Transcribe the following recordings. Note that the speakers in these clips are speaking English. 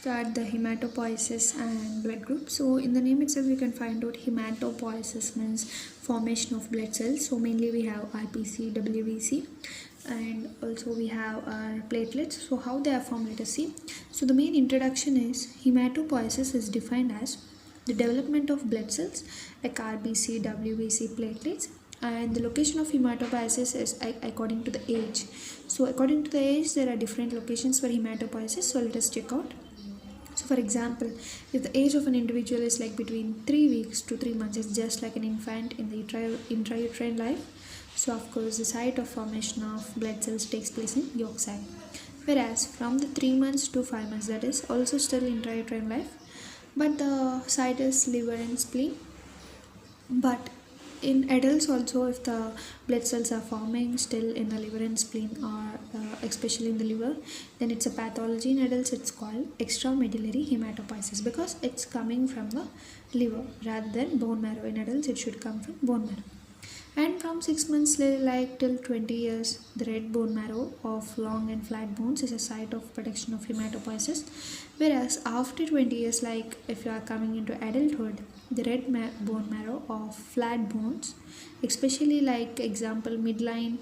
start the hematopoiesis and blood group. So in the name itself you can find out hematopoiesis means formation of blood cells. So mainly we have RBC, WBC, and also we have our platelets. So how they are formed, let us see. So the main introduction is hematopoiesis is defined as the development of blood cells like RBC, WBC, platelets, and the location of hematopoiesis is according to the age. So according to the age there are different locations for hematopoiesis. So let us check out. So for example, if the age of an individual is like between 3 weeks to 3 months, it's just like an infant in the intrauterine life. So of course the site of formation of blood cells takes place in yolk sac. Whereas from the 3 months to 5 months, that is also still intrauterine life, but the site is liver and spleen. But in adults also, if the blood cells are forming still in the liver and spleen, or especially in the liver, then it's a pathology. In adults it's called extramedullary hematopoiesis because it's coming from the liver rather than bone marrow. In adults it should come from bone marrow. And from 6 months like till 20 years, the red bone marrow of long and flat bones is a site of production of hematopoiesis. Whereas after 20 years, like if you are coming into adulthood, the red bone marrow of flat bones, especially like example midline,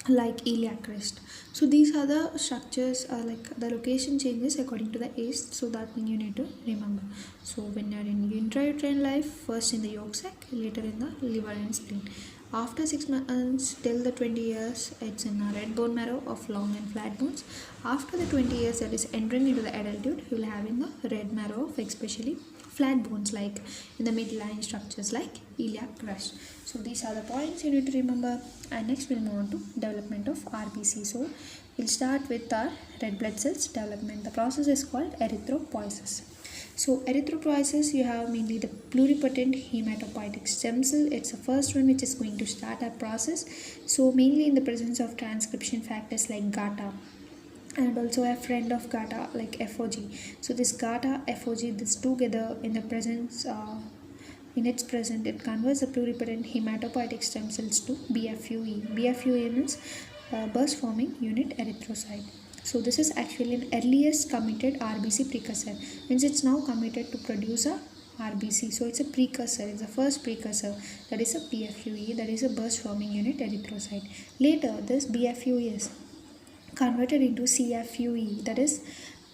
like iliac crest. So these are the structures, like the location changes according to the age. So that thing you need to remember. So when you are in intrauterine life, first in the yolk sac, later in the liver and spleen. After 6 months till the 20 years, it's in a red bone marrow of long and flat bones. After the 20 years, that is entering into the adulthood, you will have in the red marrow of especially flat bones, like in the midline structures like iliac crest. So these are the points you need to remember. And next we'll move on to development of RBC. So we'll start with our red blood cells development. The process is called erythropoiesis. So erythropoiesis, you have mainly the pluripotent hematopoietic stem cell. It's the first one which is going to start a process. So mainly in the presence of transcription factors like GATA, and also a friend of GATA like FOG. So this GATA, FOG, this together in the presence, in its present, it converts the pluripotent hematopoietic stem cells to BFUE. BFUE means burst forming unit erythrocyte. So this is actually an earliest committed RBC precursor, means it's now committed to produce a RBC. So it's a precursor, it's the first precursor, that is a BFUE, that is a burst forming unit erythrocyte. Later this BFUE is converted into CFUE, that is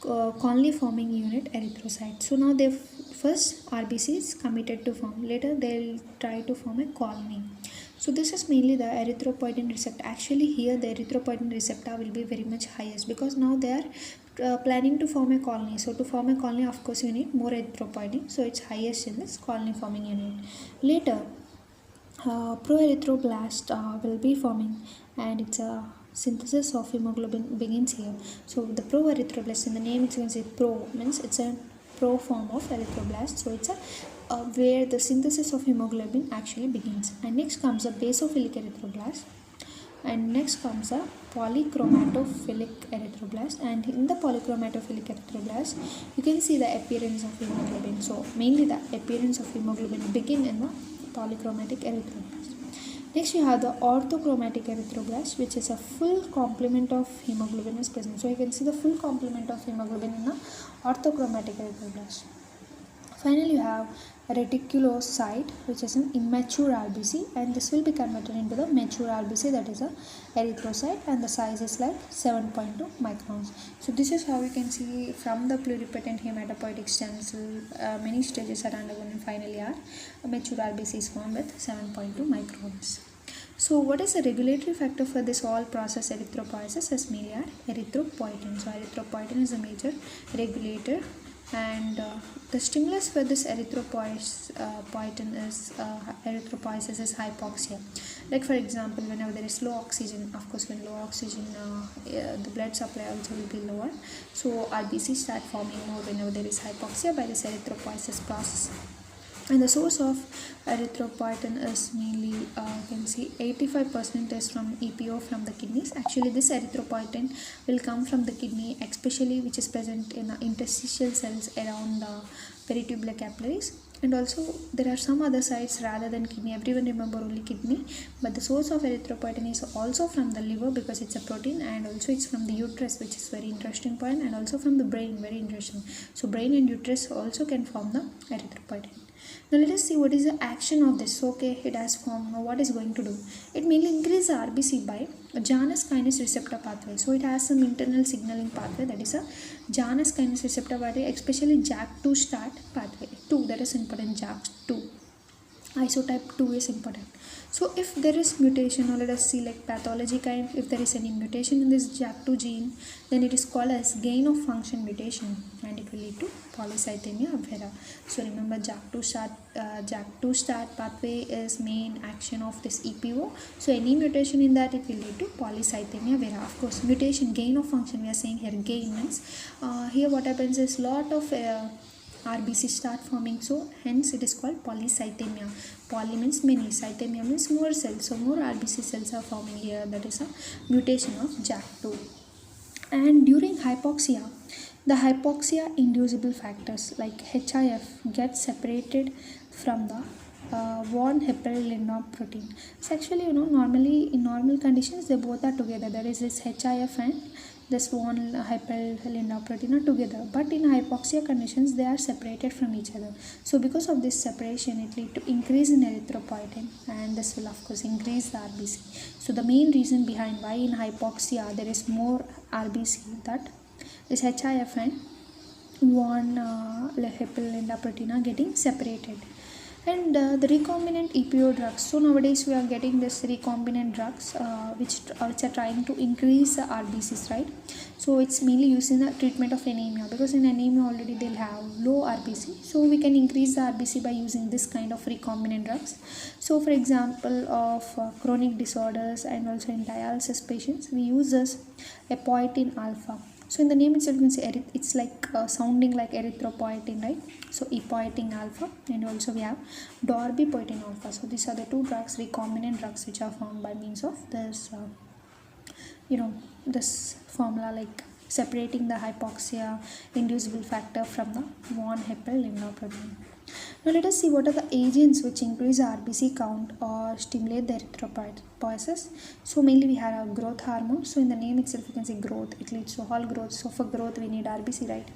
colony forming unit erythrocyte. So now they first RBC is committed to form, later they'll try to form a colony. So this is mainly the erythropoietin receptor. Actually here the erythropoietin receptor will be very much highest because now they are planning to form a colony. So to form a colony, of course you need more erythropoietin, so it's highest in this colony forming unit. Later proerythroblast will be forming, and it's a synthesis of hemoglobin begins here. So the proerythroblast, in the name it's going to say pro, means it's a pro form of erythroblast. So it's a where the synthesis of hemoglobin actually begins. And next comes a basophilic erythroblast, and next comes a polychromatophilic erythroblast. And in the polychromatophilic erythroblast you can see the appearance of hemoglobin. So mainly the appearance of hemoglobin begin in the polychromatic erythroblast. Next you have the orthochromatic erythroblast, which is a full complement of hemoglobin is present. So you can see the full complement of hemoglobin in the orthochromatic erythroblast. Finally you have a reticulocyte, which is an immature RBC, and this will be converted into the mature RBC, that is a erythrocyte, and the size is like 7.2 microns. So this is how you can see from the pluripotent hematopoietic stem cell, many stages are undergone, and finally our mature RBC is formed with 7.2 microns. So what is the regulatory factor for this whole process erythropoiesis? Is mainly our erythropoietin. So erythropoietin is a major regulator, and the stimulus for this erythropoiesis is hypoxia. Like for example, whenever there is low oxygen, of course when low oxygen the blood supply also will be lower, so RBC start forming more whenever there is hypoxia by this erythropoiesis process. And the source of erythropoietin is mainly you can see 85% is from EPO from the kidneys. Actually this erythropoietin will come from the kidney, especially which is present in the interstitial cells around the peritubular capillaries. And also there are some other sites rather than kidney. Everyone remember only kidney, but the source of erythropoietin is also from the liver because it's a protein, and also it's from the uterus, which is very interesting point, and also from the brain, very interesting. So brain and uterus also can form the erythropoietin. Now let us see what is the action of this. So, okay, it has formed. Now what is going to do? It mainly increases the RBC by a Janus kinase receptor pathway. So it has some internal signaling pathway, that is a Janus kinase receptor pathway, especially JAK2 start pathway. 2, that is important. JAK2 isotype 2 is important. So if there is mutation, or let us see like pathology kind, if there is any mutation in this JAK2 gene, then it is called as gain of function mutation, and it will lead to polycythemia vera. So remember, JAK2 start pathway is main action of this EPO. So any mutation in that, it will lead to polycythemia vera. Of course, mutation, gain of function, we are saying here gain means here what happens is lot of RBC start forming, so hence it is called polycythemia. Poly means many, cythemia means more cells, so more RBC cells are forming here, that is a mutation of JAK2. And during hypoxia, the hypoxia inducible factors like HIF get separated from the von Hippel-Lindau protein. So actually, normally in normal conditions they both are together, that is this HIF and this von Hippel-Lindau protein are together, but in hypoxia conditions they are separated from each other. So because of this separation, it leads to increase in erythropoietin, and this will of course increase the RBC. So the main reason behind why in hypoxia there is more RBC, that is HIF and von Hippel-Lindau protein are getting separated. And the recombinant EPO drugs. So nowadays we are getting this recombinant drugs which are trying to increase the RBCs, right? So it's mainly used in the treatment of anemia, because in anemia already they'll have low RBC. So we can increase the RBC by using this kind of recombinant drugs. So for example of chronic disorders and also in dialysis patients, we use this epoetin alpha. So in the name itself, you can say it's like sounding like erythropoietin, right? So epoetin alpha, and also we have dorbipoetin alpha. So these are the two drugs, recombinant drugs, which are formed by means of this, this formula, like separating the hypoxia inducible factor from the von Hippel-Lindau protein. Now let us see what are the agents which increase RBC count or stimulate the erythropoiesis. So mainly we have a growth hormone. So in the name itself you can say growth, it leads to all growth. So for growth we need RBC, right?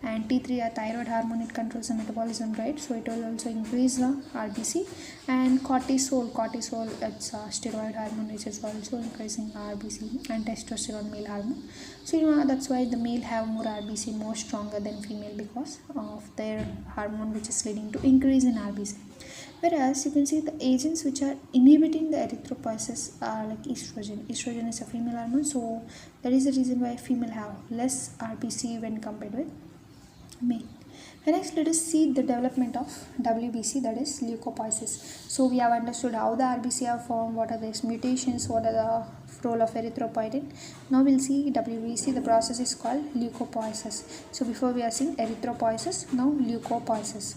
And T3, a thyroid hormone, it controls the metabolism, right? So it will also increase the RBC. And cortisol, it's a steroid hormone, which is also increasing RBC, and testosterone, male hormone. So that's why the male have more RBC, more stronger than female, because of their hormone, which is leading to increase in RBC. Whereas you can see the agents which are inhibiting the erythropoiesis are like estrogen. Estrogen is a female hormone, so that is the reason why female have less RBC when compared with male. And next, let us see the development of WBC, that is leukopoiesis. So we have understood how the RBC are formed, what are the mutations, what are the role of erythropoietin. Now we'll see WBC. The process is called leukopoiesis. So before we are seeing erythropoiesis, now leukopoiesis.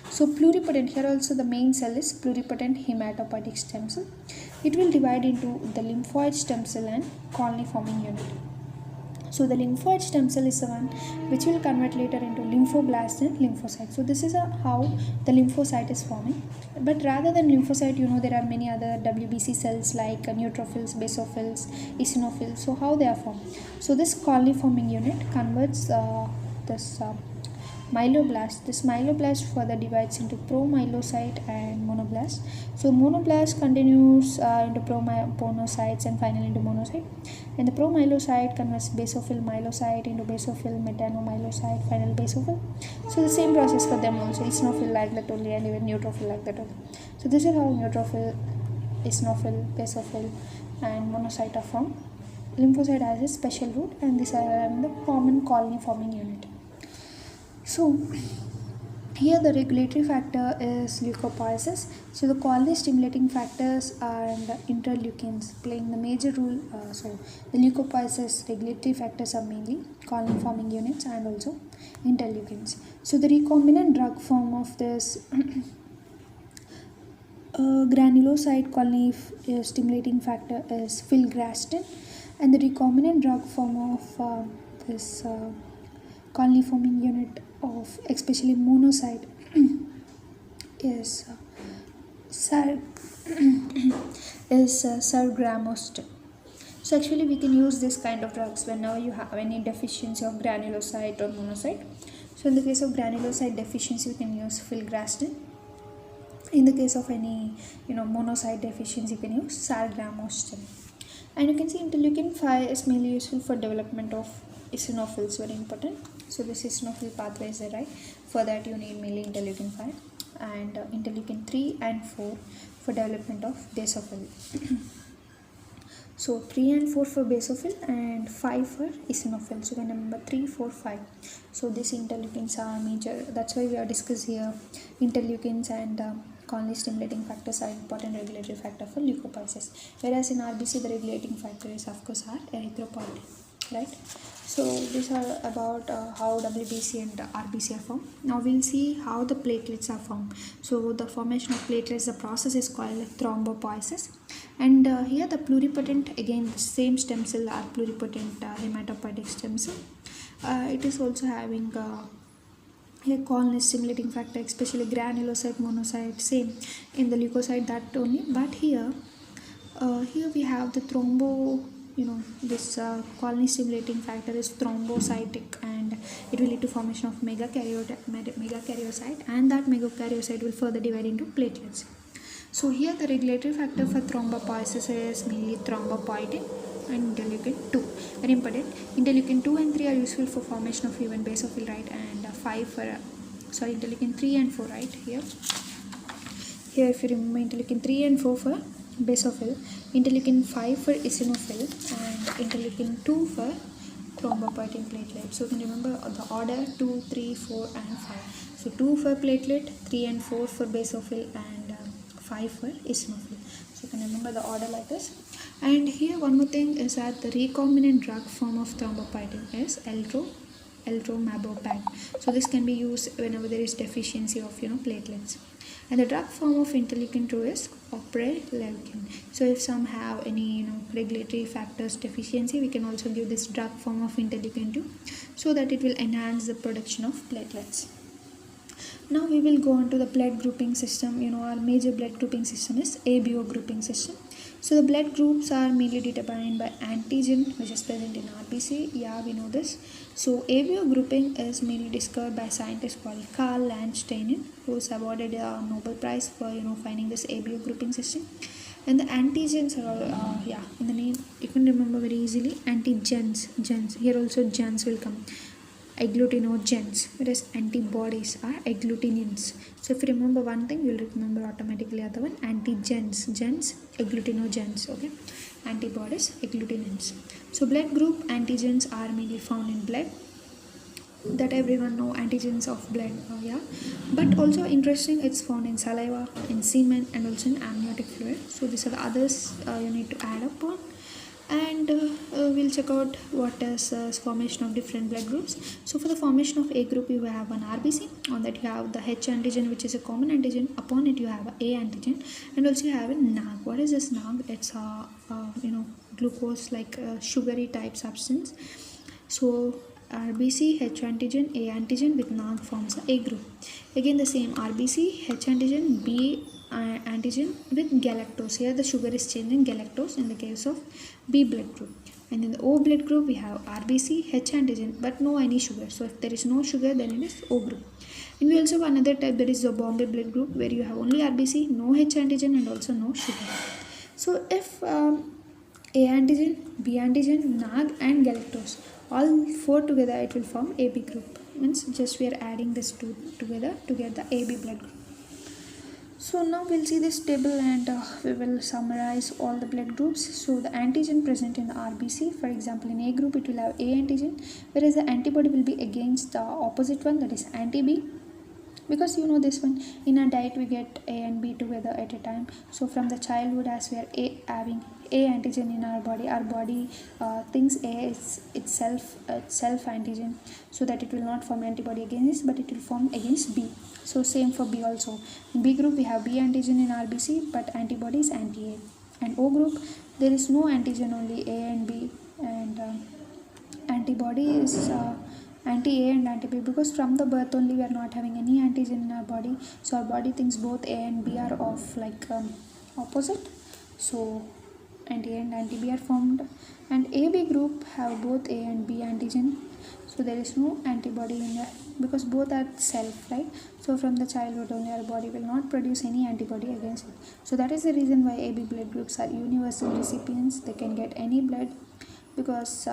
So pluripotent, here also the main cell is pluripotent hematopoietic stem cell. It will divide into the lymphoid stem cell and colony forming unit. So the lymphoid stem cell is the one which will convert later into lymphoblast and lymphocyte. So this is how the lymphocyte is forming. But rather than lymphocyte, there are many other WBC cells like neutrophils, basophils, eosinophils. So how they are formed? So this colony forming unit converts this myeloblast. This myeloblast further divides into promyelocyte and monoblast. So monoblast continues into promonocytes and finally into monocyte. And the promyelocyte converts basophil myelocyte into basophil metanomyelocyte, final basophil. So the same process for them also, eosinophil like that only, and even neutrophil like that only. So this is how neutrophil, eosinophil, basophil and monocyte are formed. Lymphocyte has a special route, and these are the common colony forming unit. So here the regulatory factor is leukopoiesis. So the colony stimulating factors and interleukins playing the major role. So the leukopoiesis regulatory factors are mainly colony forming units and also interleukins. So the recombinant drug form of this granulocyte colony stimulating factor is filgrastim, and the recombinant drug form of this colony forming unit of especially monocyte is sar is sargramostin. So actually we can use this kind of drugs whenever you have any deficiency of granulocyte or monocyte. So in the case of granulocyte deficiency, we can use filgrastim. In the case of any monocyte deficiency, you can use sargramostin. And you can see interleukin 5 is mainly useful for development of eosinophils, very important. So this eosinophil pathway is there, right? For that you need mainly interleukin 5 and interleukin 3 and 4 for development of basophil. So 3 and 4 for basophil and 5 for eosinophil. So number 3, 4, 5. So these interleukins are major. That's why we are discussing here interleukins and colony stimulating factors are important regulatory factor for leukopoiesis. Whereas in RBC the regulating factor is of course are erythropoietin, right? So these are about how WBC and RBC are formed. Now we'll see how the platelets are formed. So the formation of platelets, the process is called thrombopoiesis. And here the pluripotent, again the same stem cell are pluripotent hematopoietic stem cell. It is also having a colony stimulating factor, especially granulocyte, monocyte, same in the leukocyte, that only. But here we have the this colony stimulating factor is thrombocytic, and it will lead to formation of megakaryocyte, and that megakaryocyte will further divide into platelets. So here the regulatory factor for thrombopoiesis is mainly thrombopoietin and interleukin 2. Very important. Interleukin 2 and 3 are useful for formation of even basophil, right? And 5 for interleukin 3 and 4, right? Here if you remember, interleukin 3 and 4 for basophil, interleukin 5 for eosinophil, and interleukin 2 for thrombopoietin platelet. So you can remember the order 2, 3, 4 and 5. So 2 for platelet, 3 and 4 for basophil, and 5 for eosinophil. So you can remember the order like this. And here one more thing is that the recombinant drug form of thrombopoietin is eltromabopan. So this can be used whenever there is deficiency of platelets. And the drug form of interleukin 2 is opreleukin. So if some have any regulatory factors deficiency, we can also give this drug form of interleukin 2 so that it will enhance the production of platelets. Now we will go on to the blood grouping system. Our major blood grouping system is ABO grouping system. So the blood groups are mainly determined by antigen, which is present in RBC. Yeah, we know this. So ABO grouping is mainly discovered by scientists called Carl Landsteiner, who was awarded a Nobel Prize for finding this ABO grouping system. And the antigens are all in the name you can remember very easily. Antigens, gens. Here also gens will come. Agglutinogens, whereas antibodies are agglutinins. So if you remember one thing, you'll remember automatically other one. Antigens, gens, agglutinogens. Okay, antibodies, agglutinins. So blood group antigens are mainly found in blood. That everyone know, antigens of blood. But also interesting, it's found in saliva, in semen, and also in amniotic fluid. So these are the others you need to add up on. And we'll check out what is formation of different blood groups. So for the formation of A group, you have an RBC. On that you have the H antigen, which is a common antigen. Upon it you have A antigen, and also you have a NAG. What is this NAG? It's a glucose like sugary type substance. So RBC, H antigen, A antigen with NAG forms the A group. Again the same RBC, H antigen, B antigen with galactose. Here the sugar is changed in galactose in the case of B blood group. And in the O blood group we have RBC, H antigen, but no any sugar. So if there is no sugar, then it is O group. And we also have another type, that is the Bombay blood group, where you have only RBC, no H antigen, and also no sugar. So if A antigen, B antigen, NAG and galactose, all four together, it will form AB group. Means just we are adding this two together to get the AB blood group. So now we'll see this table, and we will summarize all the blood groups. So the antigen present in the RBC, for example in A group it will have A antigen, whereas the antibody will be against the opposite one, that is anti-B. Because this one, in a diet we get A and B together at a time. So from the childhood, as we are having A antigen in our body thinks A is itself antigen, so that it will not form antibody against, but it will form against B. So same for B also. In B group we have B antigen in RBC, but antibody is anti-A. And O group, there is no antigen, only A and B, and antibody is anti-A and anti-B, because from the birth only we are not having any antigen in our body, so our body thinks both A and B are of like opposite, so anti-A and anti-B are formed, and AB group have both A and B antigen, so there is no antibody in there because both are self, right? So from the childhood only our body will not produce any antibody against it. So that is the reason why AB blood groups are universal recipients. They can get any blood because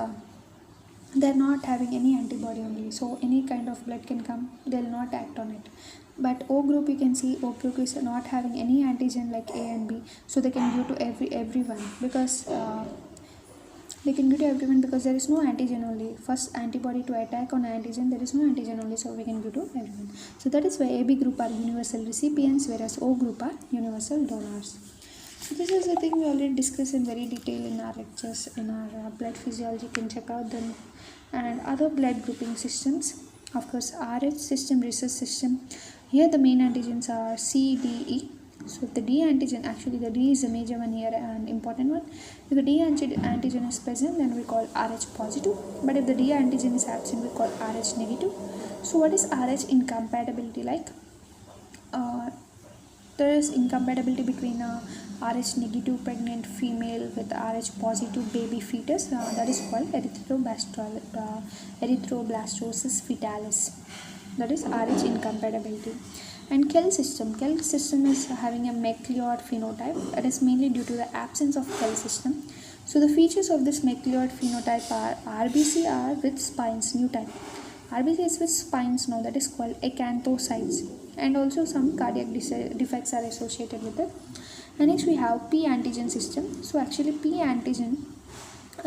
they're not having any antibody only, so any kind of blood can come, they'll not act on it. But O group, you can see O group is not having any antigen like A and B, so they can give to everyone because there is no antigen only. First antibody to attack on antigen, there is no antigen only, so we can give to everyone. So that is why AB group are universal recipients, whereas O group are universal donors. So this is the thing we already discussed in very detail in our lectures, in our blood physiology. You can check out them and other blood grouping systems. Of course, RH system, research system. Here the main antigens are C, D, E. So if the D antigen, actually the D is a major one here and important one. If the D antigen is present, then we call RH positive. But if the D antigen is absent, we call RH negative. So what is RH incompatibility like? There is incompatibility between RH negative pregnant female with RH positive baby fetus, that is called erythroblastosis fetalis. That is RH incompatibility. And Kell system is having a McLeod phenotype. It is mainly due to the absence of Kell system. So the features of this McLeod phenotype are RBC are with spines, new type. RBC is with spines now, that is called acanthocytes, and also some cardiac defects are associated with it. And next we have P antigen system. So actually P antigen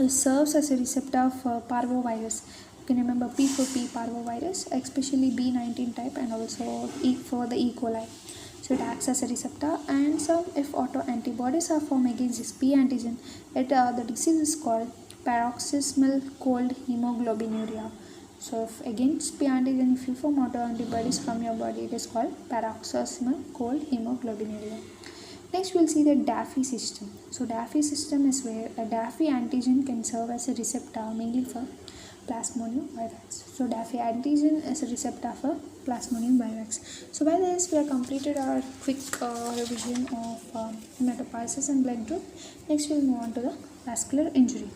serves as a receptor for parvovirus. You can remember P for P, parvovirus, especially B19 type, and also E for the E. coli. So it acts as a receptor, and some if autoantibodies are formed against this P antigen, the disease is called paroxysmal cold hemoglobinuria. So if against P antigen, if you form autoantibodies from your body, it is called paroxysmal cold hemoglobinuria. Next we will see the DAFI system. So DAFI system is where a DAFI antigen can serve as a receptor mainly for Plasmodium vivax. So DAFI antigen is a receptor for Plasmodium vivax. So by this we have completed our quick revision of hematopoiesis and blood group. Next we will move on to the vascular injury.